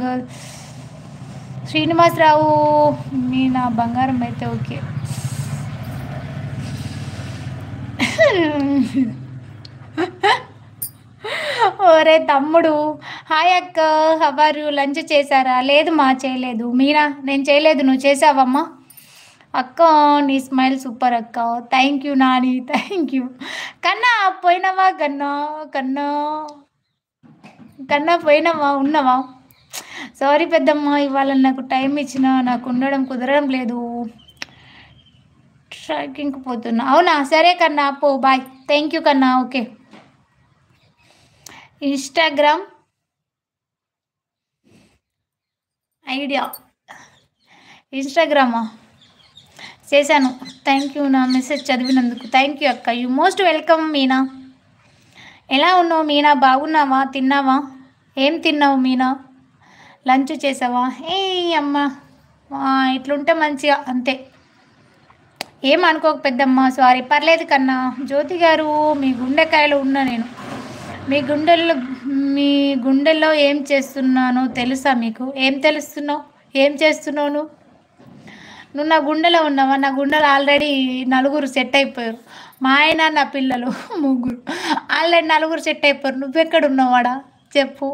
Girl Srinivasarao మీ నా బంగారం అయితే ఓకే. ఓరే తమ్ముడు, హాయ్ అక్క, హవరు లంచ్ చేశారా? లేదు మా చేయలేదు. మీరా? నేను చేయలేదు, నువ్వు చేసావమ్మా? అక్క నీ స్మైల్ సూపర్ అక్క. Thank you Nani, thank you. కన్నా పోయినావా? కన్నా కన్నా కన్నా పోయినావా? ఉన్నావా? సారీ పెద్దమ్మ, ఇవాళ నాకు టైం ఇచ్చిన నాకు ఉండడం కుదరడం లేదు, ట్రాకింగ్కి పోతున్నా. అవునా, సరే కన్నా పో, బాయ్. థ్యాంక్ యూ కన్నా, ఓకే. ఇన్స్టాగ్రామ్ ఐడియా ఇన్స్టాగ్రామా చేశాను. థ్యాంక్ యూ నా మెసేజ్ చదివినందుకు. థ్యాంక్ యూ అక్క, యూ మోస్ట్ వెల్కమ్. మీనా ఎలా ఉన్నావు? మీనా బాగున్నావా? తిన్నావా? ఏం తిన్నావు మీనా? లంచ్ చేసావా? ఏ అమ్మ, ఇట్లుంటే మంచిగా అంతే, ఏం అనుకోక పెద్దమ్మ, సారీ. పర్లేదు కన్నా. జ్యోతి గారు మీ గుండెకాయలో ఉన్నా నేను. మీ గుండెల్లో మీ గుండెల్లో ఏం చేస్తున్నానో తెలుసా మీకు? ఏం తెలుస్తున్నావు? ఏం చేస్తున్నావు నువ్వు? నువ్వు నా గుండెలో ఉన్నావా? నా గుండెలో ఆల్రెడీ నలుగురు సెట్ అయిపోయారు. మా ఆయన, నా పిల్లలు ముగ్గురు ఆల్రెడీ నలుగురు సెట్ అయిపోయారు. నువ్వెక్కడ ఉన్నావాడా చెప్పు?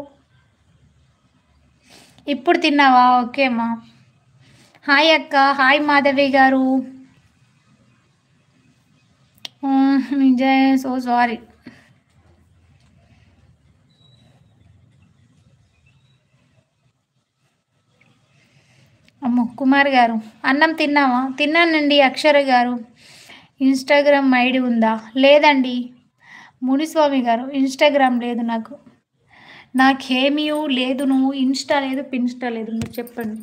ఇప్పుడు తిన్నావా? ఓకే అమ్మా. హాయ్ అక్క. హాయ్ మాధవి గారు. Vijay so sorry. అమ్మో కుమార్ గారు, అన్నం తిన్నావా? తిన్నానండి. అక్షర గారు, ఇన్స్టాగ్రామ్ ఐడి ఉందా? లేదండి. మునిస్వామి గారు, ఇన్స్టాగ్రామ్ లేదు నాకు. నాకేమీ లేదు. నువ్వు ఇన్స్టా లేదు, పిన్స్టా లేదు, మీరు చెప్పండి.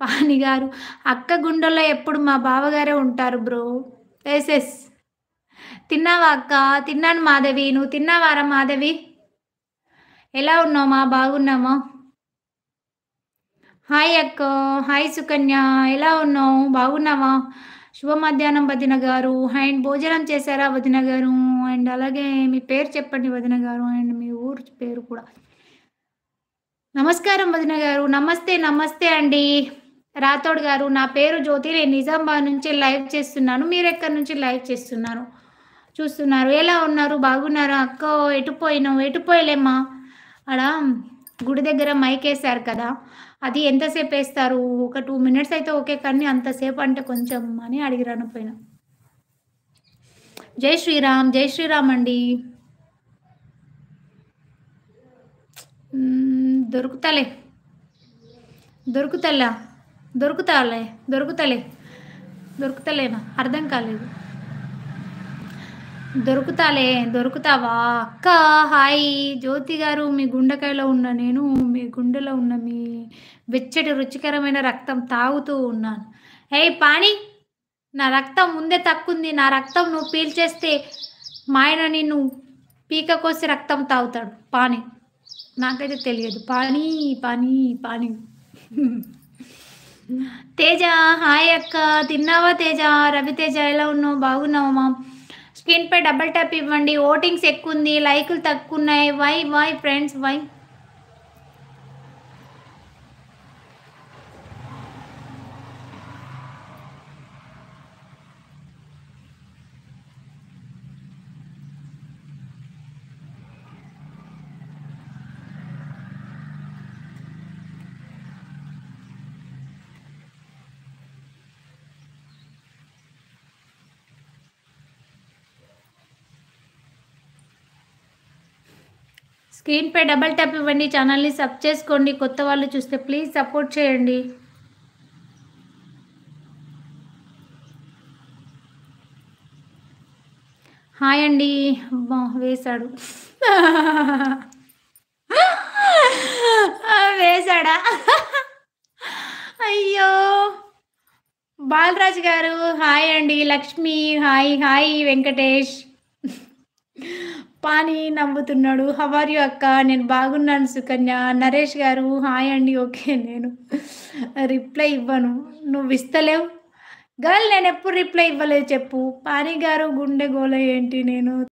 పాని గారు, అక్క గుండెల్లో ఎప్పుడు మా బావగారే ఉంటారు బ్రో. Yes yes. తిన్నావా అక్క? తిన్నాను మాధవి. నువ్వు తిన్నావారా మాధవి? ఎలా ఉన్నావు మా? బాగున్నామా? హాయ్ అక్క. హాయ్ సుకన్య, ఎలా ఉన్నావు? బాగున్నావా? శుభ మధ్యాహ్నం వదిన గారు. అండ్ భోజనం చేశారా వదిన గారు? అండ్ అలాగే మీ పేరు చెప్పండి వదిన గారు, అండ్ మీ ఊరు పేరు కూడా. నమస్కారం వదిన గారు. నమస్తే నమస్తే అండి. రాథోడ్ గారు, నా పేరు జ్యోతి, నేను నిజామాబాద్ నుంచి లైవ్ చేస్తున్నాను. మీరు ఎక్కడి నుంచి లైవ్ చేస్తున్నారు చూస్తున్నారు? ఎలా ఉన్నారు? బాగున్నారా అక్క? ఎటు పోయినావు? ఎటు పోయలేమ్మా. అక్కడ గుడి దగ్గర మైక్ వేశారు కదా, అది ఎంతసేపు వేస్తారు? ఒక 2 minutes అయితే ఓకే, కానీ అంతసేపు అంటే కొంచెం అని అడిగిరాను పోయినా. జై శ్రీరామ్, జై శ్రీరామ్ అండి. దొరుకుతలే దొరుకుతలే దొరుకుతాలే దొరుకుతలే దొరుకుతలేనా? అర్థం కాలేదు. దొరుకుతాలే. దొరుకుతావా అక్క? హాయ్ జ్యోతి గారు, మీ గుండెకాయలో ఉన్న నేను మీ గుండెలో ఉన్న మీ వెచ్చటి రుచికరమైన రక్తం తాగుతూ ఉన్నాను. హే పాణి, నా రక్తం ముందే తక్కుంది. నా రక్తం నువ్వు పీల్చేస్తే మా ఆయన నిన్ను పీక కోసి రక్తం తాగుతాడు. పాణి, నాకైతే తెలియదు. పాణి పాణి పాణి. తేజ, హాయ్ అక్క. తిన్నావా తేజ? రవితేజ, ఎలా ఉన్నావు? బాగున్నావా మా? స్క్రీన్ పై డబల్ ట్యాప్ ఇవ్వండి. ఓటింగ్స్ ఎక్కువ ఉంది, లైకులు తక్కువ ఉన్నాయి. Why why friends why? Screen పై డబల్ ట్యాప్ ఇవ్వండి. ఛానల్ని సబ్ చేసుకోండి. కొత్త వాళ్ళు చూస్తే ప్లీజ్ సపోర్ట్ చేయండి. హాయ్ అండి. వేశాడు. వేశాడా? అయ్యో. బాలరాజ్ గారు హాయ్ అండి. లక్ష్మి హాయ్. హాయ్ వెంకటేష్. పాని నవ్వుతున్నాడు. హవర్ యు అక్క? నేను బాగున్నాను సుకన్య. నరేష్ గారు హాయ్ అండి. ఓకే, నేను రిప్లై ఇవ్వను, నువ్వు ఇస్తలేవు గర్ల్. నేను ఎప్పుడు రిప్లై ఇవ్వలేదు చెప్పు. పాని గారు గుండె గోల ఏంటి? నేను